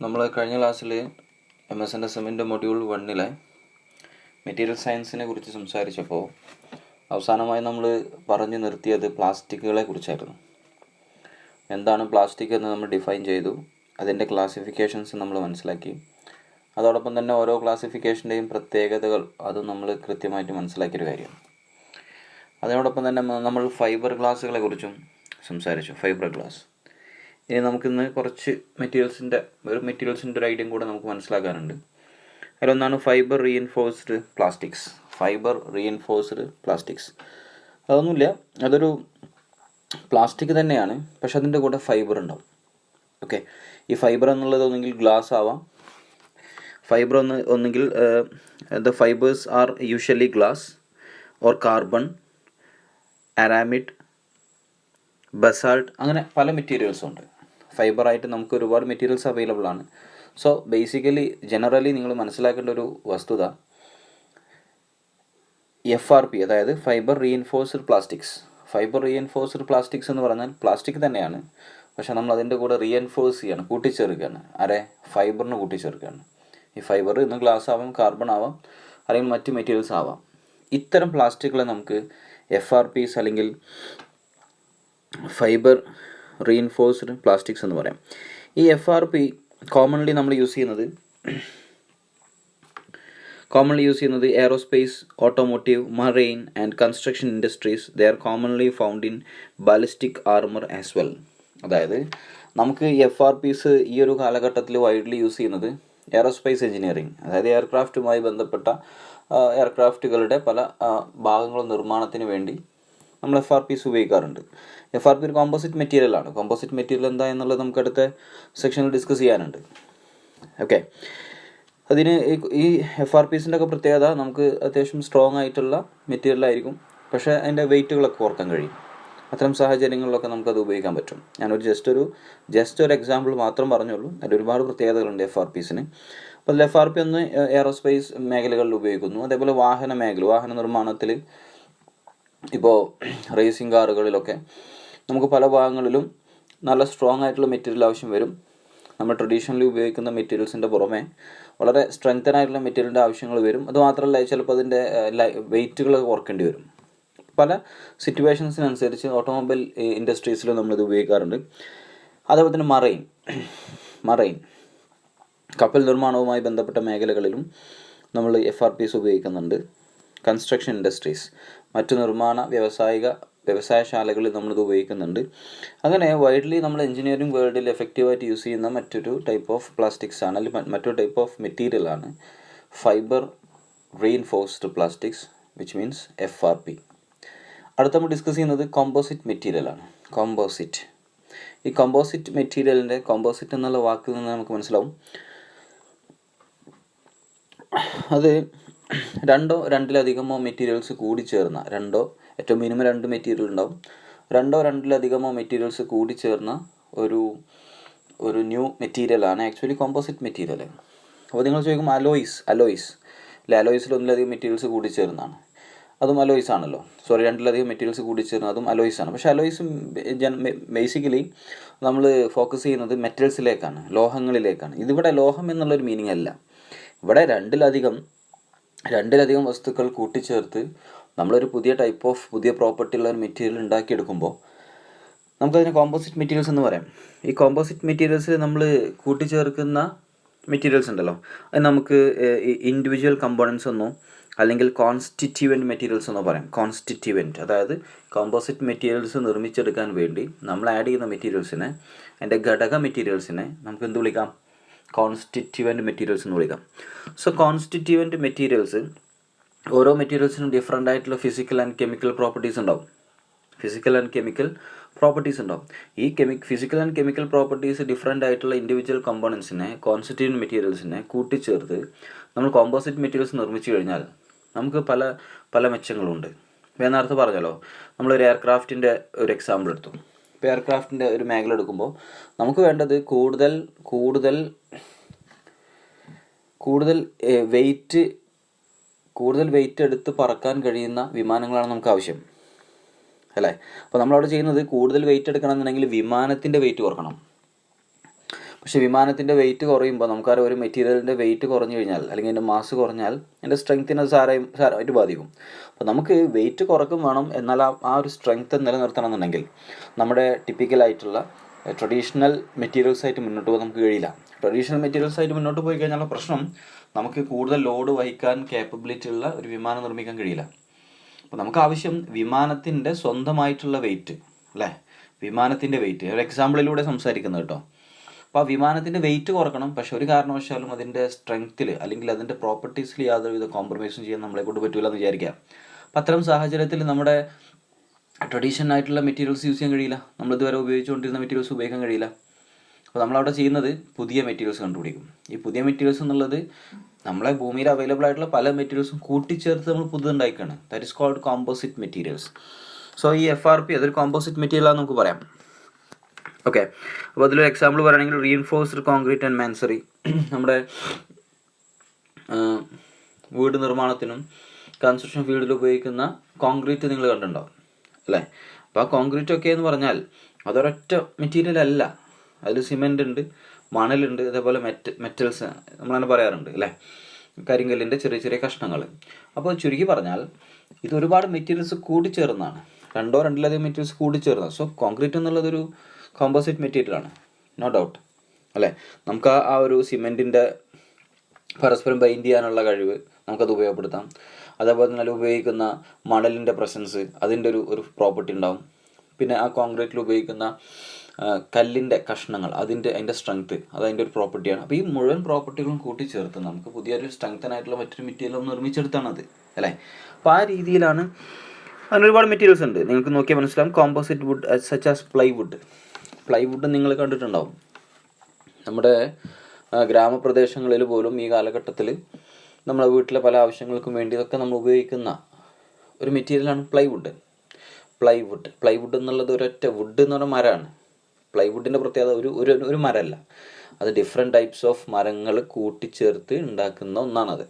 നമ്മൾ കഴിഞ്ഞ ക്ലാസ്സിൽ MSNSMൻ്റെ മൊഡ്യൂൾ 1 മെറ്റീരിയൽ സയൻസിനെ കുറിച്ച് സംസാരിച്ചപ്പോൾ അവസാനമായി നമ്മൾ പറഞ്ഞു നിർത്തിയത് പ്ലാസ്റ്റിക്കുകളെ കുറിച്ചായിരുന്നു. എന്താണ് പ്ലാസ്റ്റിക് എന്ന് നമ്മൾ ഡിഫൈൻ ചെയ്തു, അതിൻ്റെ ക്ലാസിഫിക്കേഷൻസ് നമ്മൾ മനസ്സിലാക്കി. അതോടൊപ്പം തന്നെ ഓരോ ക്ലാസിഫിക്കേഷൻ്റെയും പ്രത്യേകതകൾ അതും നമ്മൾ കൃത്യമായിട്ട് മനസ്സിലാക്കിയൊരു കാര്യമാണ്. അതിനോടൊപ്പം തന്നെ നമ്മൾ ഫൈബർ ഗ്ലാസുകളെ കുറിച്ചും സംസാരിച്ചു. Fibre glass. ഇനി നമുക്കിന്ന് കുറച്ച് മെറ്റീരിയൽസിൻ്റെ ഒരു ഐഡിയയും കൂടെ നമുക്ക് മനസ്സിലാക്കാനുണ്ട്. അതിലൊന്നാണ് ഫൈബർ റീഇൻഫോഴ്സ്ഡ് പ്ലാസ്റ്റിക്സ്. അതൊന്നുമില്ല, അതൊരു പ്ലാസ്റ്റിക് തന്നെയാണ്, പക്ഷെ അതിൻ്റെ കൂടെ ഫൈബർ ഉണ്ടാവും. ഓക്കെ, ഈ ഫൈബർ എന്നുള്ളത് ഒന്നെങ്കിൽ ഗ്ലാസ് ആവാം. ഫൈബർ ഒന്നെങ്കിൽ the fibres are usually glass or carbon, aramid, basalt, അങ്ങനെ പല മെറ്റീരിയൽസും ഉണ്ട്. ഫൈബറായിട്ട് നമുക്ക് ഒരുപാട് മെറ്റീരിയൽസ് അവൈലബിൾ ആണ്. സോ ബേസിക്കലി ജനറലി നിങ്ങൾ മനസ്സിലാക്കേണ്ട ഒരു വസ്തുത FRP, അതായത് ഫൈബർ റീഇൻഫോഴ്സ്ഡ് പ്ലാസ്റ്റിക്സ് എന്ന് പറഞ്ഞാൽ പ്ലാസ്റ്റിക് തന്നെയാണ്, പക്ഷെ നമ്മൾ അതിൻ്റെ കൂടെ റീഎൻഫോഴ്സ് ചെയ്യാണ്, കൂട്ടിച്ചേർക്കുകയാണ്. ഫൈബറിന് കൂട്ടിച്ചേർക്കുകയാണ്. ഈ ഫൈബർ ഇന്ന് ഗ്ലാസ് ആവാം, കാർബൺ ആവാം, അല്ലെങ്കിൽ മറ്റ് മെറ്റീരിയൽസ് ആവാം. ഇത്തരം പ്ലാസ്റ്റിക്കുകളെ നമുക്ക് FRPs അല്ലെങ്കിൽ ഫൈബർ റീഇൻഫോഴ്സ്ഡ് പ്ലാസ്റ്റിക്സ് എന്ന് പറയാം. ഈ FRP കോമൺലി യൂസ് ചെയ്യുന്നത് aerospace, automotive, marine and construction industries. They are commonly found in ballistic armour as well. അതായത് നമുക്ക് FRPs ഈ ഒരു കാലഘട്ടത്തിൽ വൈഡ്ലി യൂസ് ചെയ്യുന്നത് എയറോസ്പേസ് എഞ്ചിനീയറിംഗ്, അതായത് എയർക്രാഫ്റ്റുമായി ബന്ധപ്പെട്ട എയർക്രാഫ്റ്റുകളുടെ പല ഭാഗങ്ങളും നിർമ്മാണത്തിന് വേണ്ടി നമ്മൾ FRPs ഉപയോഗിക്കാറുണ്ട്. FRP ഒരു കോമ്പോസിറ്റ് മെറ്റീരിയലാണ്. കോമ്പോസിറ്റ് മെറ്റീരിയൽ എന്താ എന്നുള്ളത് നമുക്ക് അടുത്ത സെക്ഷനിൽ ഡിസ്കസ് ചെയ്യാനുണ്ട്. ഓക്കെ, അതിന് ഈ FRPസിൻ്റെ ഒക്കെ പ്രത്യേകത, നമുക്ക് അത്യാവശ്യം സ്ട്രോങ് ആയിട്ടുള്ള മെറ്റീരിയലായിരിക്കും, പക്ഷേ അതിൻ്റെ വെയിറ്റുകളൊക്കെ ഓർക്കാൻ കഴിയും. അത്തരം സാഹചര്യങ്ങളിലൊക്കെ നമുക്കത് ഉപയോഗിക്കാൻ പറ്റും. ഞാനൊരു ജസ്റ്റ് ഒരു എക്സാമ്പിൾ മാത്രം പറഞ്ഞുള്ളൂ. അതിൽ ഒരുപാട് പ്രത്യേകതകളുണ്ട് FRPസിന്. അപ്പോൾ അതിൽ FRP ഒന്ന് എയറോസ്പേസ് മേഖലകളിൽ ഉപയോഗിക്കുന്നു. അതേപോലെ വാഹന നിർമ്മാണത്തിൽ, ഇപ്പോൾ റേസിംഗ് കാറുകളിലൊക്കെ നമുക്ക് പല ഭാഗങ്ങളിലും നല്ല സ്ട്രോങ് ആയിട്ടുള്ള മെറ്റീരിയൽ ആവശ്യം വരും. നമ്മൾ ട്രഡീഷണലി ഉപയോഗിക്കുന്ന മെറ്റീരിയൽസിൻ്റെ പുറമെ വളരെ സ്ട്രെങ്തൻ ആയിട്ടുള്ള മെറ്റീരിയലിൻ്റെ ആവശ്യങ്ങൾ വരും. അതുമാത്രമല്ല, ചിലപ്പോൾ അതിൻ്റെ വെയിറ്റുകൾ ഓർക്കേണ്ടി വരും. പല സിറ്റുവേഷൻസിനനുസരിച്ച് ഓട്ടോമൊബൈൽ ഇൻഡസ്ട്രീസിലും നമ്മളിത് ഉപയോഗിക്കാറുണ്ട്. അതേപോലെ തന്നെ മറൈൻ കപ്പൽ നിർമ്മാണവുമായി ബന്ധപ്പെട്ട മേഖലകളിലും നമ്മൾ FRPs ഉപയോഗിക്കുന്നുണ്ട്. കൺസ്ട്രക്ഷൻ ഇൻഡസ്ട്രീസ്, മറ്റു നിർമ്മാണ വ്യവസായശാലകളിൽ നമ്മളിത് ഉപയോഗിക്കുന്നുണ്ട്. അങ്ങനെ വൈഡ്ലി നമ്മൾ എഞ്ചിനീയറിംഗ് വേൾഡിൽ എഫക്റ്റീവായിട്ട് യൂസ് ചെയ്യുന്ന മറ്റൊരു ടൈപ്പ് ഓഫ് പ്ലാസ്റ്റിക്സ് ആണ്, അല്ലെങ്കിൽ മറ്റൊരു ടൈപ്പ് ഓഫ് മെറ്റീരിയലാണ് fibre reinforced plastics, which means FRP. അടുത്ത നമ്മൾ ഡിസ്കസ് ചെയ്യുന്നത് കോമ്പോസിറ്റ് മെറ്റീരിയലാണ്. ഈ കോമ്പോസിറ്റ് മെറ്റീരിയലിൻ്റെ കോമ്പോസിറ്റ് എന്നുള്ള വാക്കിൽ നിന്ന് നമുക്ക് മനസ്സിലാവും, അത് രണ്ടിലധികമോ മെറ്റീരിയൽസ് കൂടി ചേർന്ന, ഏറ്റവും മിനിമം 2 മെറ്റീരിയൽ ഉണ്ടാവും. രണ്ടിലധികമോ മെറ്റീരിയൽസ് കൂടി ചേർന്ന ഒരു ന്യൂ മെറ്റീരിയലാണ് ആക്ച്വലി കോമ്പോസിറ്റ് മെറ്റീരിയൽ. അപ്പോൾ നിങ്ങൾ ചോദിക്കും അലോയ്സ് അലോയ്സിൽ ഒന്നിലധികം മെറ്റീരിയൽസ് കൂടി ചേർന്നതാണ്, അതും അലോയ്സ് ആണല്ലോ. രണ്ടിലധികം മെറ്റീരിയൽസ് കൂടി ചേർന്ന് അതും അലോയ്സ് ആണ്. പക്ഷേ അലോയ്സ് ബേസിക്കലി നമ്മൾ ഫോക്കസ് ചെയ്യുന്നത് മെറ്റൽസിലേക്കാണ്, ലോഹങ്ങളിലേക്കാണ്. ഇതിവിടെ ലോഹം എന്നുള്ളൊരു മീനിങ് അല്ല. ഇവിടെ രണ്ടിലധികം വസ്തുക്കൾ കൂട്ടിച്ചേർത്ത് നമ്മളൊരു പുതിയ പ്രോപ്പർട്ടി ഉള്ള ഒരു മെറ്റീരിയൽ ഉണ്ടാക്കിയെടുക്കുമ്പോൾ നമുക്കതിനെ കോമ്പോസിറ്റ് മെറ്റീരിയൽസ് എന്ന് പറയാം. ഈ കോമ്പോസിറ്റ് മെറ്റീരിയൽസ് നമ്മൾ കൂട്ടിച്ചേർക്കുന്ന മെറ്റീരിയൽസ് ഉണ്ടല്ലോ, അത് നമുക്ക് ഇൻഡിവിജ്വൽ കമ്പോണൻസ് എന്നോ അല്ലെങ്കിൽ കോൺസ്റ്റിറ്റ്യൂവൻറ്റ് മെറ്റീരിയൽസ് എന്നോ പറയാം. അതായത് കോമ്പോസിറ്റ് മെറ്റീരിയൽസ് നിർമ്മിച്ചെടുക്കാൻ വേണ്ടി നമ്മൾ ആഡ് ചെയ്യുന്ന മെറ്റീരിയൽസിനെ, അതിൻ്റെ ഘടക മെറ്റീരിയൽസിനെ നമുക്ക് എന്ത് വിളിക്കാം? കോൺസ്റ്റിറ്റ്യൂവൻറ്റ് മെറ്റീരിയൽസ് എന്ന് വിളിക്കാം. സോ കോൺസ്റ്റിറ്റ്യൂവൻറ്റ് മെറ്റീരിയൽസ്, ഓരോ മെറ്റീരിയൽസിനും ഡിഫറൻ്റ് ആയിട്ടുള്ള ഫിസിക്കൽ ആൻഡ് കെമിക്കൽ പ്രോപ്പർട്ടീസ് ഉണ്ടാവും. ഈ physical and chemical properties different ആയിട്ടുള്ള ഇൻഡിവിജ്വൽ കമ്പോണൻസിനെ, കോൺസ്റ്റിറ്റ്യൂവൻറ്റ് മെറ്റീരിയൽസിനെ കൂട്ടിച്ചേർത്ത് നമ്മൾ കോമ്പോസിറ്റ് മെറ്റീരിയൽസ് നിർമ്മിച്ചു കഴിഞ്ഞാൽ നമുക്ക് പല മെച്ചങ്ങളുണ്ട്. ഞാൻ നേരത്തെ പറഞ്ഞല്ലോ, നമ്മളൊരു എയർക്രാഫ്റ്റിൻ്റെ ഒരു എക്സാമ്പിൾ എടുത്തു. ഇപ്പോൾ എയർക്രാഫ്റ്റിൻ്റെ ഒരു മേഖല എടുക്കുമ്പോൾ നമുക്ക് വേണ്ടത് കൂടുതൽ വെയിറ്റ് എടുത്ത് പറക്കാൻ കഴിയുന്ന വിമാനങ്ങളാണ് നമുക്ക് ആവശ്യം, അല്ലേ? അപ്പോൾ നമ്മളവിടെ ചെയ്യുന്നത് കൂടുതൽ വെയിറ്റ് എടുക്കണം എന്നുണ്ടെങ്കിൽ വിമാനത്തിൻ്റെ വെയിറ്റ് കുറക്കണം. പക്ഷേ വിമാനത്തിൻ്റെ വെയിറ്റ് കുറയുമ്പോൾ നമുക്കറിയാം ഒരു മെറ്റീരിയലിൻ്റെ വെയിറ്റ് കുറഞ്ഞു കഴിഞ്ഞാൽ അല്ലെങ്കിൽ അതിൻ്റെ മാസ് കുറഞ്ഞാൽ അതിൻ്റെ സ്ട്രെങ്ത്തിനെ സാരമായിട്ട് ബാധിക്കും. അപ്പോൾ നമുക്ക് വെയിറ്റ് കുറക്കും വേണം, എന്നാൽ ആ ഒരു സ്ട്രെങ്ത്ത് നിലനിർത്തണം എന്നുണ്ടെങ്കിൽ നമ്മുടെ ടിപ്പിക്കലായിട്ടുള്ള ട്രഡീഷണൽ മെറ്റീരിയൽസായിട്ട് മുന്നോട്ട് പോകാൻ നമുക്ക് കഴിയില്ല. ട്രഡീഷണൽ മെറ്റീരിയൽസായിട്ട് മുന്നോട്ട് പോയി കഴിഞ്ഞാൽ പ്രശ്നം നമുക്ക് കൂടുതൽ ലോഡ് വഹിക്കാൻ കേപ്പബിലിറ്റി ഉള്ള ഒരു വിമാനം നിർമ്മിക്കാൻ കഴിയില്ല. അപ്പോൾ നമുക്ക് ആവശ്യം വിമാനത്തിൻ്റെ സ്വന്തമായിട്ടുള്ള വെയിറ്റ്, അല്ലേ, വിമാനത്തിൻ്റെ വെയിറ്റ് ഒരു എക്സാമ്പിളിലൂടെ സംസാരിക്കുന്നത് കേട്ടോ. അപ്പോൾ ആ വിമാനത്തിൻ്റെ വെയിറ്റ് കുറക്കണം, പക്ഷേ ഒരു കാരണവശാലും അതിൻ്റെ സ്ട്രെങ്ത്തിൽ അല്ലെങ്കിൽ അതിൻ്റെ പ്രോപ്പർട്ടീസിൽ യാതൊരുവിധ കോംപ്രമൈസും ചെയ്യാൻ നമ്മളെ കൊണ്ട് പറ്റില്ല എന്ന് വിചാരിക്കാം. അപ്പോൾ അത്തരം സാഹചര്യത്തിൽ നമ്മുടെ ട്രഡീഷണൽ ആയിട്ടുള്ള മെറ്റീരിയൽസ് യൂസ് ചെയ്യാൻ കഴിയില്ല, നമ്മളിതുവരെ ഉപയോഗിച്ചുകൊണ്ടിരുന്ന മെറ്റീരിയൽസ് ഉപയോഗിക്കാൻ കഴിയില്ല. അപ്പോൾ നമ്മളവിടെ ചെയ്യുന്നത് പുതിയ മെറ്റീരിയൽസ് കണ്ടുപിടിക്കും. ഈ പുതിയ മെറ്റീരിയൽസ് എന്നുള്ളത് നമ്മളെ ഭൂമിയിൽ അവൈലബിൾ ആയിട്ടുള്ള പല മെറ്റീരിയൽസും കൂട്ടിച്ചേർത്ത് നമ്മൾ പുതുണ്ടാക്കുകയാണ്. That is called composite materials. So ഈ FRP അതൊരു കോമ്പോസിറ്റ് മെറ്റീരിയലാണെന്ന് നമുക്ക് പറയാം. ഓക്കെ, അപ്പോൾ അതിലൊരു എക്സാമ്പിൾ പറയുകയാണെങ്കിൽ റീഇൻഫോഴ്സ്ഡ് കോൺക്രീറ്റ് ആൻഡ് മാൻസറി. നമ്മുടെ വീട് നിർമ്മാണത്തിനും കൺസ്ട്രക്ഷൻ ഫീൽഡിൽ ഉപയോഗിക്കുന്ന കോൺക്രീറ്റ് നിങ്ങൾ കണ്ടിട്ടുണ്ടാവും, അല്ലേ. അപ്പോൾ ആ കോൺക്രീറ്റ് ഒക്കെ എന്ന് പറഞ്ഞാൽ അതൊരൊറ്റ മെറ്റീരിയൽ അല്ല, അതിൽ സിമെൻ്റ് ഉണ്ട്, മണലുണ്ട്, അതേപോലെ മെറ്റൽസ് നമ്മളങ്ങനെ പറയാറുണ്ട്, അല്ലേ, കരിങ്കല്ലിൻ്റെ ചെറിയ ചെറിയ കഷ്ണങ്ങൾ. അപ്പോൾ ചുരുക്കി പറഞ്ഞാൽ ഇത് ഒരുപാട് മെറ്റീരിയൽസ് കൂടിച്ചേർന്നതാണ്, രണ്ടിലധികം മെറ്റീരിയൽസ് കൂടിച്ചേർന്നതാണ്. സോ കോൺക്രീറ്റ് എന്നുള്ളതൊരു കോമ്പോസിറ്റ് മെറ്റീരിയലാണ്, നോ ഡൗട്ട്, അല്ലേ. നമുക്ക് ആ ഒരു സിമെൻറ്റിൻ്റെ പരസ്പരം ബൈൻഡ് ചെയ്യാനുള്ള കഴിവ് നമുക്കത് ഉപയോഗപ്പെടുത്താം. അതേപോലെ തന്നെ അതിൽ ഉപയോഗിക്കുന്ന മണലിൻ്റെ പ്രസൻസ്, അതിൻ്റെ ഒരു പ്രോപ്പർട്ടി ഉണ്ടാവും. പിന്നെ ആ കോൺക്രീറ്റിൽ ഉപയോഗിക്കുന്ന കല്ലിൻ്റെ കഷ്ണങ്ങൾ, അതിൻ്റെ സ്ട്രെങ്ത്ത്, അതതിൻ്റെ ഒരു പ്രോപ്പർട്ടിയാണ്. അപ്പോൾ ഈ മുഴുവൻ പ്രോപ്പർട്ടികളും കൂട്ടിച്ചേർത്ത് നമുക്ക് പുതിയൊരു സ്ട്രെങ്തനായിട്ടുള്ള മറ്റൊരു മെറ്റീരിയൽ നിർമ്മിച്ചെടുത്താണത്, അല്ലേ. അപ്പോൾ ആ രീതിയിലാണ് അതിനൊരുപാട് മെറ്റീരിയൽസ് ഉണ്ട്. നിങ്ങൾക്ക് നോക്കിയാൽ മനസ്സിലാവും. Composite wood such as plywood നിങ്ങൾ കണ്ടിട്ടുണ്ടാവും. നമ്മുടെ ഗ്രാമപ്രദേശങ്ങളിൽ പോലും ഈ കാലഘട്ടത്തിൽ നമ്മളെ വീട്ടിലെ പല ആവശ്യങ്ങൾക്കും വേണ്ടി ഇതൊക്കെ നമ്മൾ ഉപയോഗിക്കുന്ന ഒരു മെറ്റീരിയലാണ് പ്ലൈവുഡ് എന്നുള്ളത് ഒരൊറ്റ വുഡ് എന്ന് പറഞ്ഞ മരമാണ്. പ്ലൈവുഡിൻ്റെ പ്രത്യേകത ഒരു മരമല്ല, അത് ഡിഫറെൻറ്റ് ടൈപ്സ് ഓഫ് മരങ്ങൾ കൂട്ടിച്ചേർത്ത് ഉണ്ടാക്കുന്ന ഒന്നാണത്,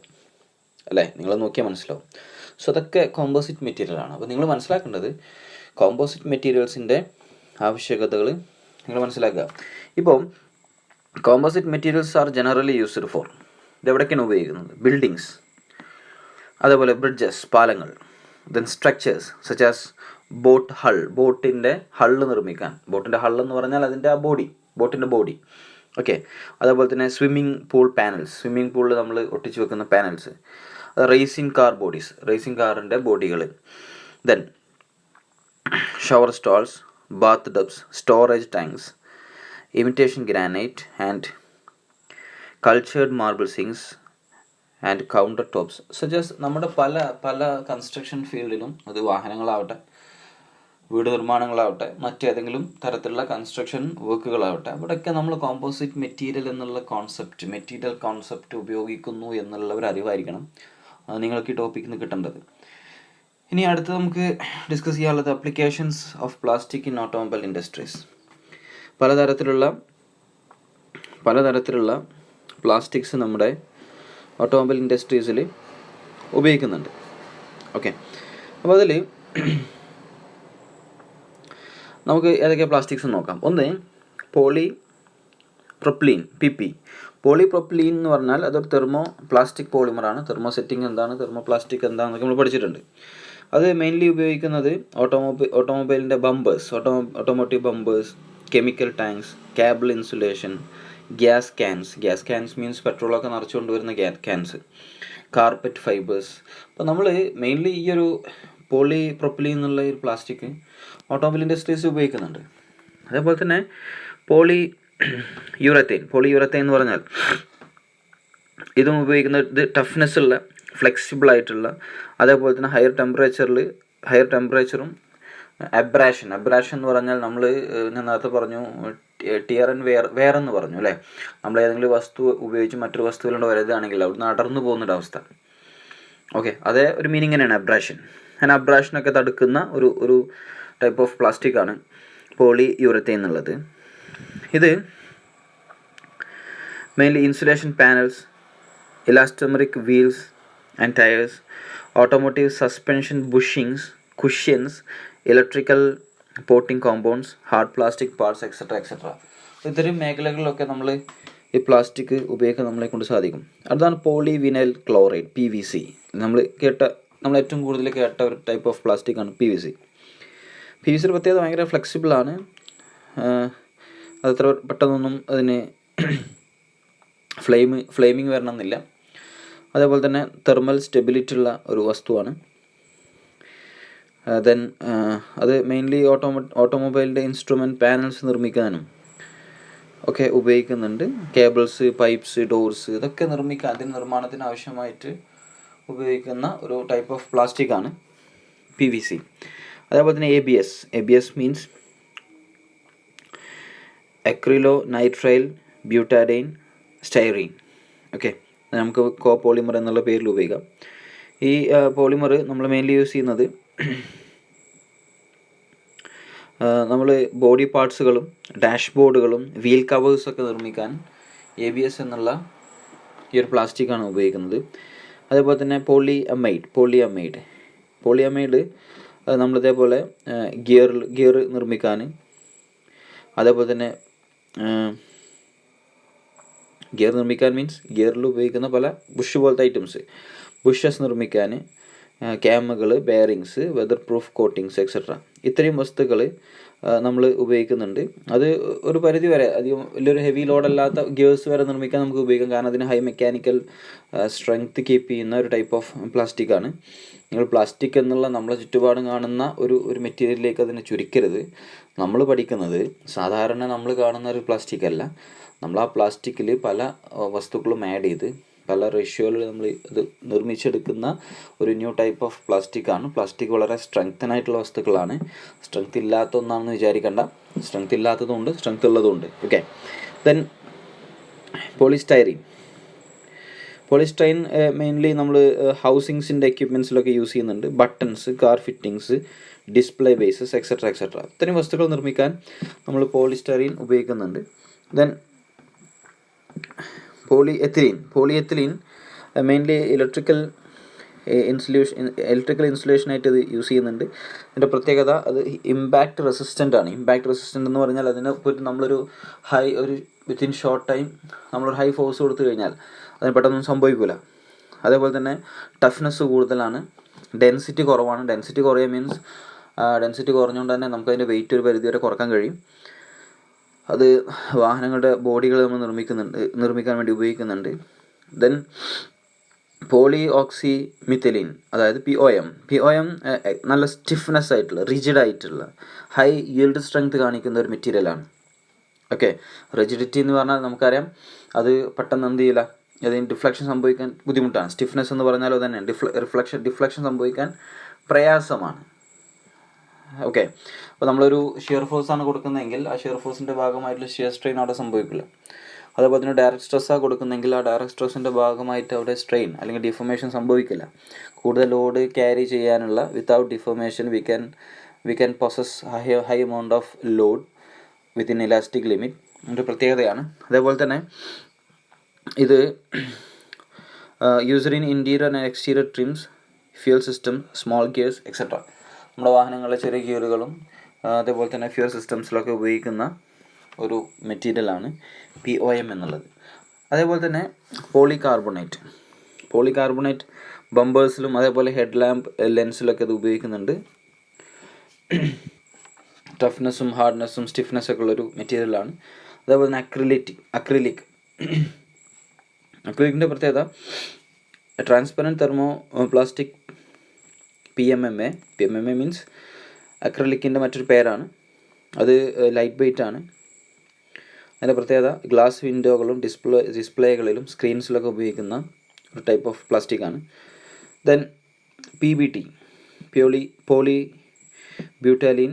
അല്ലേ. നിങ്ങൾ നോക്കിയാൽ മനസ്സിലാവും. സോ അതൊക്കെ കോമ്പോസിറ്റ് മെറ്റീരിയലാണ്. അപ്പോൾ നിങ്ങൾ മനസ്സിലാക്കേണ്ടത് കോമ്പോസിറ്റ് മെറ്റീരിയൽസിൻ്റെ ആവശ്യകതകൾ നിങ്ങൾ മനസ്സിലാക്കുക. ഇപ്പോൾ composite materials are generally used for, ഇതെവിടേക്കാണ് ഉപയോഗിക്കുന്നത്? ബിൽഡിങ്സ്, അതേപോലെ ബ്രിഡ്ജസ്, പാലങ്ങൾ, ദെൻ സ്ട്രക്ചേഴ്സ് സച്ച് ആസ് ബോട്ടിൻ്റെ ഹള്ള് നിർമ്മിക്കാൻ. ബോട്ടിൻ്റെ ഹള്ള് എന്ന് പറഞ്ഞാൽ അതിൻ്റെ ആ ബോട്ടിൻ്റെ ബോഡി, ഓക്കെ. അതേപോലെ തന്നെ സ്വിമ്മിംഗ് പൂൾ പാനൽസ്, സ്വിമ്മിംഗ് പൂളിൽ നമ്മൾ ഒട്ടിച്ച് വെക്കുന്ന panels. Racing car bodies, racing കാറിൻ്റെ ബോഡികൾ. Then shower stalls, bath tubs, storage tanks, imitation granite and cultured marble sinks and counter tops. Such as നമ്മുടെ പല കൺസ്ട്രക്ഷൻ ഫീൽഡിലും, അത് വാഹനങ്ങളാവട്ടെ, വീട് നിർമ്മാണങ്ങളാവട്ടെ, മറ്റേതെങ്കിലും തരത്തിലുള്ള കൺസ്ട്രക്ഷൻ വർക്കുകളാവട്ടെ, അവിടെയൊക്കെ നമ്മൾ കോമ്പോസിറ്റ് മെറ്റീരിയൽ എന്നുള്ള മെറ്റീരിയൽ കോൺസെപ്റ്റ് ഉപയോഗിക്കുന്നു എന്നുള്ള ഒരു അറിവായിരിക്കണം നിങ്ങൾക്ക് ഈ ടോപ്പിക്കിൽ നിന്ന് കിട്ടേണ്ടത്. ഇനി അടുത്ത് നമുക്ക് ഡിസ്കസ് ചെയ്യാനുള്ളത് applications of plastic in automobile industries. പലതരത്തിലുള്ള പ്ലാസ്റ്റിക്സ് നമ്മുടെ ഓട്ടോമൊബൈൽ ഇൻഡസ്ട്രീസിൽ ഉപയോഗിക്കുന്നുണ്ട്, ഓക്കെ. അപ്പോൾ അതിൽ നമുക്ക് ഏതൊക്കെ പ്ലാസ്റ്റിക്സ് നോക്കാം. ഒന്ന് പോളിപ്രൊപ്പിലീൻ, PP. പോളിപ്രൊപ്പിലീൻ എന്ന് പറഞ്ഞാൽ അതൊരു പ്ലാസ്റ്റിക് പോളിമറാണ്. തെർമോസെറ്റിംഗ് എന്താണ്, തെർമോപ്ലാസ്റ്റിക് എന്താണെന്നൊക്കെ നമ്മൾ പഠിച്ചിട്ടുണ്ട്. അത് മെയിൻലി ഉപയോഗിക്കുന്നത് ഓട്ടോമൊബൈലിൻ്റെ bumpers, automotive bumpers, chemical tanks, cable insulation, gas cans means പെട്രോളൊക്കെ നിറച്ചുകൊണ്ട് വരുന്ന ക്യാൻസ്, കാർപ്പറ്റ് ഫൈബേഴ്സ്. അപ്പോൾ നമ്മൾ മെയിൻലി ഈ ഒരു പോളിപ്രൊപ്പിലീൻ എന്നുള്ള ഒരു പ്ലാസ്റ്റിക് ഓട്ടോമൊബൈൽ ഇൻഡസ്ട്രീസ് ഉപയോഗിക്കുന്നുണ്ട്. അതേപോലെ തന്നെ പോളിയൂറത്തേൻ എന്ന് പറഞ്ഞാൽ ഇതും ഉപയോഗിക്കുന്നത് ടഫ്നെസ് ഉള്ള, ഫ്ലെക്സിബിൾ ആയിട്ടുള്ള, അതേപോലെ തന്നെ ഹയർ ടെമ്പറേച്ചറും അബ്രാഷൻ എന്ന് പറഞ്ഞാൽ ഞാൻ നേരത്തെ പറഞ്ഞു ടിയർ ആൻഡ് വെയർ എന്ന് പറഞ്ഞു, അല്ലേ. നമ്മൾ ഏതെങ്കിലും വസ്തു ഉപയോഗിച്ച് മറ്റൊരു വസ്തുവിലൂടെ വരുന്നതാണെങ്കിൽ അവിടുന്ന് അടർന്നു പോകുന്നൊരവസ്ഥ, ഓക്കെ. അതേ ഒരു മീനിങ് തന്നെയാണ് അബ്രാഷൻ. അബ്രാഷനൊക്കെ തടുക്കുന്ന ഒരു ടൈപ്പ് ഓഫ് പ്ലാസ്റ്റിക് ആണ് പോളിയൂറത്തേൻ എന്നുള്ളത്. ഇത് mainly insulation panels, elastomeric wheels and tyres, automotive suspension bushings, cushions, electrical potting compounds, hard plastic parts, etcetera. ഇത്തരം മേഖലകളിലൊക്കെ നമ്മൾ ഈ പ്ലാസ്റ്റിക് ഉപയോഗിക്കാൻ നമ്മളെ കൊണ്ട് സാധിക്കും. അടുത്താണ് പോളിവിനൈൽ ക്ലോറൈഡ് PVC. നമ്മൾ ഏറ്റവും കൂടുതൽ കേട്ട ഒരു ടൈപ്പ് ഓഫ് പ്ലാസ്റ്റിക് ആണ് PVC. PVCയുടെ പ്രത്യേകത ഭയങ്കര ഫ്ലെക്സിബിളാണ്. അതത്ര പെട്ടെന്നൊന്നും അതിന് ഫ്ലെയിമിങ് വരണമെന്നില്ല. അതേപോലെ തന്നെ തെർമൽ സ്റ്റെബിലിറ്റി ഉള്ള ഒരു വസ്തുവാണ്. ദെൻ അത് മെയിൻലി ഓട്ടോമൊബൈലിൻ്റെ ഇൻസ്ട്രുമെൻറ്റ് പാനൽസ് നിർമ്മിക്കാനും ഒക്കെ ഉപയോഗിക്കുന്നുണ്ട്. കേബിൾസ്, പൈപ്പ്സ്, ഡോർസ് ഇതൊക്കെ അതിന് നിർമ്മാണത്തിന് ആവശ്യമായിട്ട് ഉപയോഗിക്കുന്ന ഒരു ടൈപ്പ് ഓഫ് പ്ലാസ്റ്റിക് ആണ് PVC. അതേപോലെ തന്നെ ABS means acrylonitrile butadiene styrene. Okay, നമുക്ക് കോപോളിമർ എന്നുള്ള പേരിൽ ഉപയോഗിക്കാം. ഈ പോളിമർ നമ്മൾ മെയിൻലി യൂസ് ചെയ്യുന്നത് നമ്മൾ ബോഡി പാർട്സുകളും ഡാഷ്ബോർഡുകളും വീൽ കവേഴ്സൊക്കെ നിർമ്മിക്കാൻ ABS എന്നുള്ള ഈ ഒരു പ്ലാസ്റ്റിക്കാണ് ഉപയോഗിക്കുന്നത്. അതേപോലെ തന്നെ പോളിയമൈഡ് നമ്മളിതേപോലെ ഗിയർ നിർമ്മിക്കാൻ, അതേപോലെ തന്നെ മീൻസ് ഗിയറിൽ ഉപയോഗിക്കുന്ന പല ബുഷ് പോലത്തെ ബുഷസ് നിർമ്മിക്കാൻ, ക്യാമുകൾ, bearings, weatherproof coatings etcetera ഇത്രയും വസ്തുക്കൾ നമ്മൾ ഉപയോഗിക്കുന്നുണ്ട്. അത് ഒരു പരിധി വരെ അധികം വലിയൊരു ഹെവി ലോഡല്ലാത്ത ഗിയേഴ്സ് വരെ നിർമ്മിക്കാൻ നമുക്ക് ഉപയോഗിക്കാം. കാരണം അതിന് ഹൈ മെക്കാനിക്കൽ സ്ട്രെങ്ത് കീപ്പ് ചെയ്യുന്ന ഒരു ടൈപ്പ് ഓഫ് പ്ലാസ്റ്റിക്കാണ്. നിങ്ങൾ പ്ലാസ്റ്റിക് എന്നുള്ള നമ്മളെ ചുറ്റുപാടും കാണുന്ന ഒരു മെറ്റീരിയലിലേക്ക് അതിനെ ചുരുക്കരുത്. നമ്മൾ പഠിക്കുന്നത് സാധാരണ നമ്മൾ കാണുന്ന ഒരു പ്ലാസ്റ്റിക് അല്ല. നമ്മൾ ആ പ്ലാസ്റ്റിക്കിൽ പല വസ്തുക്കളും ആഡ് ചെയ്ത് പല റേഷ്യോയിൽ നമ്മൾ ഇത് നിർമ്മിച്ചെടുക്കുന്ന ഒരു ന്യൂ ടൈപ്പ് ഓഫ് പ്ലാസ്റ്റിക്കാണ്. പ്ലാസ്റ്റിക് വളരെ സ്ട്രെങ്തനായിട്ടുള്ള വസ്തുക്കളാണ്. സ്ട്രെങ്ത് ഇല്ലാത്ത ഒന്നാണെന്ന് വിചാരിക്കേണ്ട. സ്ട്രെങ്ത് ഇല്ലാത്തതുണ്ട്, സ്ട്രെങ്ത് ഉള്ളതുണ്ട്. ഓക്കെ, ദെൻ പോളിസ്റ്റൈറീൻ മെയിൻലി നമ്മൾ ഹൗസിങ്സിൻ്റെ എക്യുപ്മെൻറ്റ്സിലൊക്കെ യൂസ് ചെയ്യുന്നുണ്ട്. Buttons, car fittings, display bases etcetera ഇത്തരം വസ്തുക്കൾ നിർമ്മിക്കാൻ നമ്മൾ പോളിസ്റ്റൈറീൻ ഉപയോഗിക്കുന്നുണ്ട്. ദെൻ പോളിയെത്തിലീൻ മെയിൻലി ഇലക്ട്രിക്കൽ ഇൻസുലേഷനായിട്ട് ഇത് യൂസ് ചെയ്യുന്നുണ്ട്. അതിൻ്റെ പ്രത്യേകത അത് ഇമ്പാക്റ്റ് റെസിസ്റ്റൻ്റ് ആണ്. ഇമ്പാക്റ്റ് റെസിസ്റ്റൻ്റ് എന്ന് പറഞ്ഞാൽ അതിനെ നമ്മളൊരു വിത്തിൻ ഷോർട്ട് ടൈം നമ്മളൊരു ഹൈ ഫോഴ്സ് കൊടുത്തു കഴിഞ്ഞാൽ അതിന് പെട്ടെന്നൊന്നും സംഭവിക്കില്ല. അതേപോലെ തന്നെ ടഫ്നെസ് കൂടുതലാണ്, ഡെൻസിറ്റി കുറവാണ്. ഡെൻസിറ്റി കുറയുക മീൻസ് ഡെൻസിറ്റി കുറഞ്ഞുകൊണ്ട് തന്നെ നമുക്കതിൻ്റെ വെയിറ്റ് ഒരു പരിധി വരെ കുറക്കാൻ കഴിയും. അത് വാഹനങ്ങളുടെ ബോഡികൾ നമ്മൾ നിർമ്മിക്കാൻ വേണ്ടി ഉപയോഗിക്കുന്നുണ്ട്. ദെൻ പോളിഓക്സിമിഥിലീൻ അതായത് POM നല്ല സ്റ്റിഫ്നെസ് ആയിട്ടുള്ള, റിജിഡ് ആയിട്ടുള്ള, ഹൈ yield സ്ട്രെങ്ത് കാണിക്കുന്ന ഒരു മെറ്റീരിയലാണ്. ഓക്കെ, റിജിഡിറ്റി എന്ന് പറഞ്ഞാൽ നമുക്കറിയാം അത് പെട്ടെന്ന് എന്ത് ചെയ്യില്ല, അതിന് ഡിഫ്ലക്ഷൻ സംഭവിക്കാൻ ബുദ്ധിമുട്ടാണ്. സ്റ്റിഫ്നെസ് എന്ന് പറഞ്ഞാലോ തന്നെ ഡിഫ്ലക്ഷൻ സംഭവിക്കാൻ പ്രയാസമാണ്. ഓക്കെ, അപ്പോൾ നമ്മളൊരു ഷിയർ ഫോഴ്സാണ് കൊടുക്കുന്നതെങ്കിൽ ആ ഷിയർ ഫോഴ്സിൻ്റെ ഭാഗമായിട്ടുള്ള ഷിയർ സ്ട്രെയിൻ അവിടെ സംഭവിക്കില്ല. അതേപോലെ തന്നെ ഡയറക്റ്റ് സ്ട്രെസ്സാണ് കൊടുക്കുന്നതെങ്കിൽ ആ ഡയറക്റ്റ് സ്ട്രെസ്സിൻ്റെ ഭാഗമായിട്ട് അവിടെ സ്ട്രെയിൻ അല്ലെങ്കിൽ ഡിഫോമേഷൻ സംഭവിക്കില്ല. കൂടുതൽ ലോഡ് ക്യാരി ചെയ്യാനുള്ള without deformation we can possess high amount of load within elastic limit. ഒരു പ്രത്യേകതയാണ്. അതേപോലെ തന്നെ ഇത് used in interior and exterior trims, fuel system, small gears etcetera. നമ്മുടെ വാഹനങ്ങളിലെ ചെറിയ ഗിയറുകളും അതേപോലെ തന്നെ ഫ്യൂൽ സിസ്റ്റംസിലൊക്കെ ഉപയോഗിക്കുന്ന ഒരു മെറ്റീരിയലാണ് POM എന്നുള്ളത്. അതേപോലെ തന്നെ പോളികാർബണേറ്റ് ബമ്പേഴ്സിലും അതേപോലെ ഹെഡ് ലാമ്പ് ലെൻസിലൊക്കെ ഇത് ഉപയോഗിക്കുന്നുണ്ട്. ടഫ്നെസ്സും ഹാർഡ്നെസ്സും സ്റ്റിഫ്നെസ്സൊക്കെ ഉള്ളൊരു മെറ്റീരിയലാണ്. അതേപോലെ തന്നെ അക്രിലിക്കിൻ്റെ പ്രത്യേകത transparent thermoplastic PMMA means അക്രിലിക്കിൻ്റെ മറ്റൊരു പേരാണ്. അത് ലൈറ്റ് വെയ്റ്റ് ആണ്. അതിൻ്റെ പ്രത്യേകത ഗ്ലാസ് വിൻഡോകളും ഡിസ്പ്ലേകളിലും സ്ക്രീൻസിലൊക്കെ ഉപയോഗിക്കുന്ന ഒരു ടൈപ്പ് ഓഫ് പ്ലാസ്റ്റിക്കാണ്. Then PBT poly butylene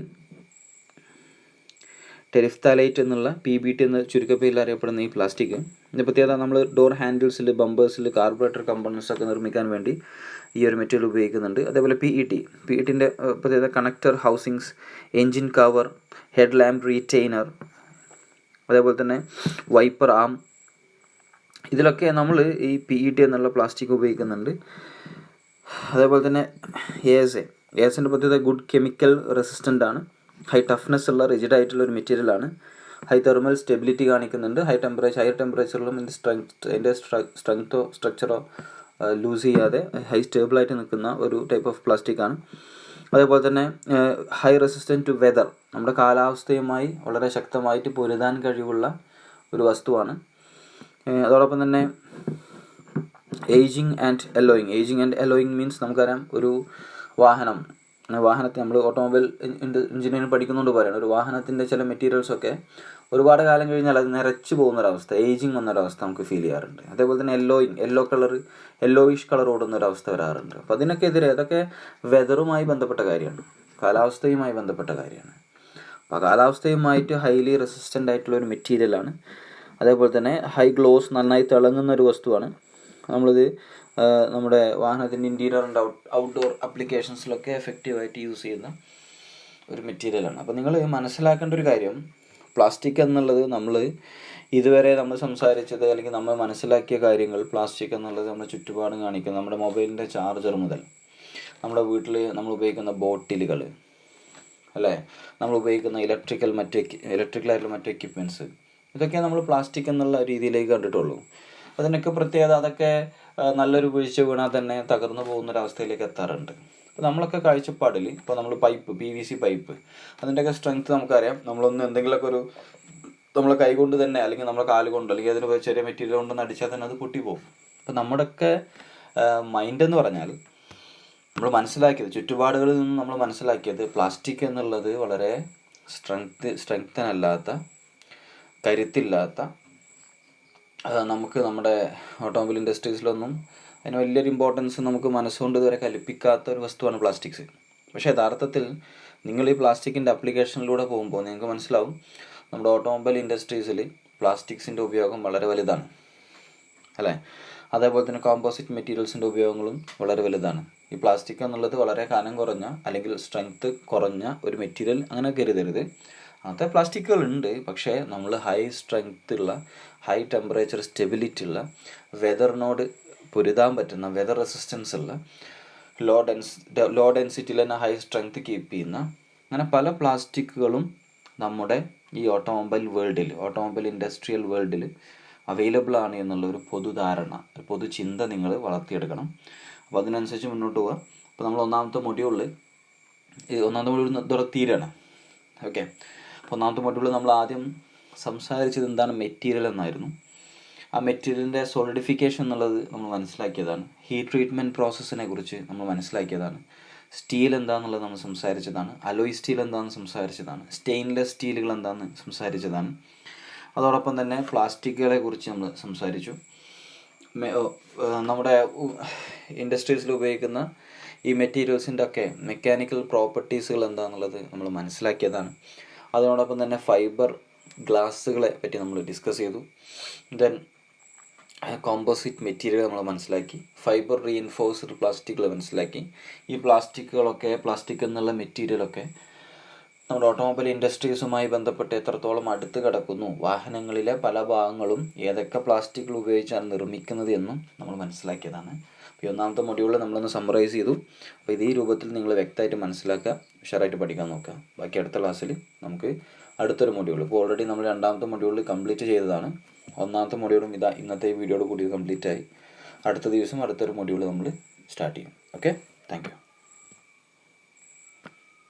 terephthalate എന്നുള്ള PBT എന്ന ചുരുക്കപ്പേരിൽ അറിയപ്പെടുന്ന ഈ പ്ലാസ്റ്റിക്. ഇതിൻ്റെ പ്രത്യേകത നമ്മൾ ഡോർ ഹാൻഡിൽസിൽ, ബമ്പേഴ്സിൽ, കാർബറേറ്റർ കമ്പോണൻസ് ഒക്കെ നിർമ്മിക്കാൻ വേണ്ടി ഈ ഒരു മെറ്റീരിയൽ ഉപയോഗിക്കുന്നുണ്ട്. അതേപോലെ PETൻ്റെ പ്രത്യേകത connector housings, engine cover, head lamp retainer, അതേപോലെ തന്നെ വൈപ്പർ ആം, ഇതിലൊക്കെ നമ്മൾ ഈ PET എന്നുള്ള പ്ലാസ്റ്റിക് ഉപയോഗിക്കുന്നുണ്ട്. അതേപോലെ തന്നെ ASA പ്രത്യേകത ഗുഡ് കെമിക്കൽ റെസിസ്റ്റൻ്റ് ആണ്, ഹൈ ടഫ്നെസ് ഉള്ള റിജിഡ് ആയിട്ടുള്ള ഒരു മെറ്റീരിയലാണ്. ഹൈ തെർമൽ സ്റ്റെബിലിറ്റി കാണിക്കുന്നുണ്ട്. ഹയർ ടെമ്പറേച്ചറിലും ഇതിൻ്റെ സ്ട്രക്ചറോ ലൂസ് ചെയ്യാതെ ഹൈ സ്റ്റേബിളായിട്ട് നിൽക്കുന്ന ഒരു ടൈപ്പ് ഓഫ് പ്ലാസ്റ്റിക്കാണ്. അതേപോലെ തന്നെ ഹൈ റെസിസ്റ്റൻറ്റ് ടു വെതർ, നമ്മുടെ കാലാവസ്ഥയുമായി വളരെ ശക്തമായിട്ട് പൊരുതാൻ കഴിവുള്ള ഒരു വസ്തുവാണ്. അതോടൊപ്പം തന്നെ ഏജിങ് ആൻഡ് എല്ലോയിങ് മീൻസ് നമുക്കറിയാം, ഒരു വാഹനത്തെ നമ്മൾ ഓട്ടോമൊബൈൽ എഞ്ചിനീയറിംഗ് പഠിക്കുന്നുണ്ട് പറയുന്നത്, ഒരു വാഹനത്തിൻ്റെ ചില മെറ്റീരിയൽസൊക്കെ ഒരുപാട് കാലം കഴിഞ്ഞാൽ അത് നിറച്ച് പോകുന്നൊരവസ്ഥ, ഏജിങ് വന്നൊരവസ്ഥ നമുക്ക് ഫീൽ ചെയ്യാറുണ്ട്. അതേപോലെ തന്നെ യെല്ലോയിഷ് കളർ ഓടുന്നൊരവസ്ഥ വരാറുണ്ട്. അപ്പോൾ അതിനൊക്കെതിരെ, അതൊക്കെ വെതറുമായി ബന്ധപ്പെട്ട കാര്യമാണ്, കാലാവസ്ഥയുമായി ബന്ധപ്പെട്ട കാര്യമാണ്. അപ്പോൾ കാലാവസ്ഥയുമായിട്ട് ഹൈലി റെസിസ്റ്റൻ്റ് ആയിട്ടുള്ള ഒരു മെറ്റീരിയലാണ്. അതേപോലെ തന്നെ ഹൈ ഗ്ലോസ്, നന്നായി തിളങ്ങുന്ന ഒരു വസ്തുവാണ്. നമ്മളിത് നമ്മുടെ വാഹനത്തിൻ്റെ ഇൻറ്റീരിയർ ആൻഡ് ഔട്ട്ഡോർ ആപ്ലിക്കേഷൻസിലൊക്കെ എഫക്റ്റീവായിട്ട് യൂസ് ചെയ്യുന്ന ഒരു മെറ്റീരിയലാണ്. അപ്പോൾ നിങ്ങൾ മനസ്സിലാക്കേണ്ട ഒരു കാര്യം, പ്ലാസ്റ്റിക് എന്നുള്ളത് ഇതുവരെ നമ്മൾ സംസാരിച്ചത് അല്ലെങ്കിൽ നമ്മൾ മനസ്സിലാക്കിയ കാര്യങ്ങൾ, പ്ലാസ്റ്റിക് എന്നുള്ളത് നമ്മുടെ ചുറ്റുപാടും കാണിക്കുന്ന നമ്മുടെ മൊബൈലിൻ്റെ ചാർജർ മുതൽ നമ്മുടെ വീട്ടിൽ നമ്മൾ ഉപയോഗിക്കുന്ന ബോട്ടിലുകൾ, അല്ലേ, നമ്മൾ ഉപയോഗിക്കുന്ന ഇലക്ട്രിക്കലായിട്ടുള്ള മറ്റ് എക്യുപ്മെൻറ്റ്സ്, ഇതൊക്കെ നമ്മൾ പ്ലാസ്റ്റിക് എന്നുള്ള രീതിയിലേക്ക് കണ്ടിട്ടുള്ളൂ. അതിനൊക്കെ പ്രത്യേകത, അതൊക്കെ നല്ലൊരു വീഴ്ച വീണാൽ തന്നെ തകർന്നു പോകുന്നൊരവസ്ഥയിലേക്ക് എത്താറുണ്ട്. അപ്പോൾ നമ്മളൊക്കെ കാഴ്ചപ്പാടിൽ, ഇപ്പോൾ നമ്മൾ PVC പൈപ്പ്, അതിൻ്റെയൊക്കെ സ്ട്രെങ്ത്ത് നമുക്കറിയാം. എന്തെങ്കിലുമൊക്കെ നമ്മളെ കൈ കൊണ്ട് തന്നെ, അല്ലെങ്കിൽ നമ്മളെ കാല് കൊണ്ടോ, അല്ലെങ്കിൽ അതിന് ചെറിയ മെറ്റീരിയൽ കൊണ്ടൊന്ന് അടിച്ചാൽ തന്നെ അത് പൊട്ടിപ്പോകും. അപ്പോൾ നമ്മുടെയൊക്കെ മൈൻഡ് എന്ന് പറഞ്ഞാൽ, നമ്മൾ മനസ്സിലാക്കിയത്, ചുറ്റുപാടുകളിൽ നിന്നും നമ്മൾ മനസ്സിലാക്കിയത്, പ്ലാസ്റ്റിക് എന്നുള്ളത് വളരെ സ്ട്രെങ്തനല്ലാത്ത, കരുത്തില്ലാത്ത, നമുക്ക് നമ്മുടെ ഓട്ടോമൊബൈൽ ഇൻഡസ്ട്രീസിലൊന്നും അതിന് വലിയൊരു ഇമ്പോർട്ടൻസ് നമുക്ക് മനസ്സുകൊണ്ട് ഇതുവരെ കൽപ്പിക്കാത്ത ഒരു വസ്തുവാണ് പ്ലാസ്റ്റിക്സ്. പക്ഷേ യഥാർത്ഥത്തിൽ നിങ്ങൾ ഈ പ്ലാസ്റ്റിക്കിൻ്റെ ആപ്ലിക്കേഷനിലൂടെ പോകുമ്പോൾ നിങ്ങൾക്ക് മനസ്സിലാവും, നമ്മുടെ ഓട്ടോമൊബൈൽ ഇൻഡസ്ട്രീസിൽ പ്ലാസ്റ്റിക്സിൻ്റെ ഉപയോഗം വളരെ വലുതാണ്, അല്ലേ. അതേപോലെ തന്നെ കോമ്പോസിറ്റ് മെറ്റീരിയൽസിൻ്റെ ഉപയോഗങ്ങളും വളരെ വലുതാണ്. ഈ പ്ലാസ്റ്റിക് എന്നുള്ളത് വളരെ കനം കുറഞ്ഞ, അല്ലെങ്കിൽ സ്ട്രെങ്ത്ത് കുറഞ്ഞ ഒരു മെറ്റീരിയൽ അങ്ങനെ കരുതരുത്. അങ്ങനത്തെ പ്ലാസ്റ്റിക്കുകളുണ്ട്. പക്ഷേ നമ്മൾ ഹൈ സ്ട്രെങ്ത്ത് ഉള്ള, ഹൈ ടെമ്പറേച്ചർ സ്റ്റെബിലിറ്റി ഉള്ള, വെതറിനോട് പൊരുതാൻ പറ്റുന്ന, വെതർ റെസിസ്റ്റൻസ് ഉള്ള, ലോ ഡെൻസിറ്റിയിൽ തന്നെ ഹൈ സ്ട്രെങ്ത്ത് കീപ്പ് ചെയ്യുന്ന, അങ്ങനെ പല പ്ലാസ്റ്റിക്കുകളും നമ്മുടെ ഈ ഓട്ടോമൊബൈൽ ഇൻഡസ്ട്രിയൽ വേൾഡിൽ അവൈലബിൾ ആണ് എന്നുള്ള ഒരു പൊതുധാരണ, ഒരു പൊതുചിന്ത നിങ്ങൾ വളർത്തിയെടുക്കണം. അപ്പോൾ അതിനനുസരിച്ച് മുന്നോട്ട് പോവുക. അപ്പോൾ നമ്മൾ ഒന്നാമത്തെ മൊഡ്യൂളിൽ ഇതോടെ തീരാണ്. ഓക്കെ. അപ്പോൾ ഒന്നാമത്തെ മൊഡ്യൂളിൽ നമ്മൾ ആദ്യം സംസാരിച്ചത് എന്താണ് മെറ്റീരിയൽ എന്നായിരുന്നു. ആ മെറ്റീരിയലിൻ്റെ സോളിഡിഫിക്കേഷൻ എന്നുള്ളത് നമ്മൾ മനസ്സിലാക്കിയതാണ്. ഹീറ്റ് ട്രീറ്റ്മെൻറ്റ് പ്രോസസ്സിനെ കുറിച്ച് നമ്മൾ മനസ്സിലാക്കിയതാണ്. സ്റ്റീൽ എന്താണെന്നുള്ളത് നമ്മൾ സംസാരിച്ചതാണ്. അലോയ് സ്റ്റീൽ എന്താണെന്ന് സംസാരിച്ചതാണ്. സ്റ്റെയിൻലെസ് സ്റ്റീലുകൾ എന്താണെന്ന് സംസാരിച്ചതാണ്. അതോടൊപ്പം തന്നെ പ്ലാസ്റ്റിക്കുകളെ കുറിച്ച് നമ്മൾ സംസാരിച്ചു. നമ്മുടെ ഇൻഡസ്ട്രീസിൽ ഉപയോഗിക്കുന്ന ഈ മെറ്റീരിയൽസിൻ്റെ ഒക്കെ മെക്കാനിക്കൽ പ്രോപ്പർട്ടീസുകൾ എന്താണെന്നുള്ളത് നമ്മൾ മനസ്സിലാക്കിയതാണ്. അതോടൊപ്പം തന്നെ ഫൈബർ ഗ്ലാസ്സുകളെ പറ്റി നമ്മൾ ഡിസ്കസ് ചെയ്തു. ദെൻ കോമ്പോസിറ്റ് മെറ്റീരിയൽ നമ്മൾ മനസ്സിലാക്കി. ഫൈബർ റീഇൻഫോഴ്സ്ഡ് പ്ലാസ്റ്റിക്കുകൾ മനസ്സിലാക്കി. ഈ പ്ലാസ്റ്റിക് എന്നുള്ള മെറ്റീരിയലൊക്കെ നമ്മുടെ ഓട്ടോമൊബൈൽ ഇൻഡസ്ട്രീസുമായി ബന്ധപ്പെട്ട് എത്രത്തോളം അടുത്ത് കിടക്കുന്നു, വാഹനങ്ങളിലെ പല ഭാഗങ്ങളും ഏതൊക്കെ പ്ലാസ്റ്റിക്കുകൾ ഉപയോഗിച്ചാണ് നിർമ്മിക്കുന്നത് എന്നും നമ്മൾ മനസ്സിലാക്കിയതാണ്. അപ്പോൾ ഈ ഒന്നാമത്തെ മൊഡ്യൂളിൽ നമ്മളൊന്ന് സമ്മറൈസ് ചെയ്തു. അപ്പോൾ ഇതേ രൂപത്തിൽ നിങ്ങൾ വ്യക്തമായിട്ട് മനസ്സിലാക്കുക, ഉഷാറായിട്ട് പഠിക്കാൻ നോക്കുക. ബാക്കി അടുത്ത ക്ലാസ്സിൽ നമുക്ക് അടുത്തൊരു മൊഡ്യൂൾ, ഇപ്പോൾ ഓൾറെഡി നമ്മൾ രണ്ടാമത്തെ മൊഡ്യൂളിൽ കംപ്ലീറ്റ് ചെയ്തതാണ്. ഒന്നാമത്തെ മൊഡ്യൂളും ഇന്നത്തെ ഈ വീഡിയോയോട് കൂടി കംപ്ലീറ്റ് ആയി. അടുത്ത ദിവസം അടുത്തൊരു മൊഡ്യൂൾ നമ്മൾ സ്റ്റാർട്ട് ചെയ്യും. Okay, thank you.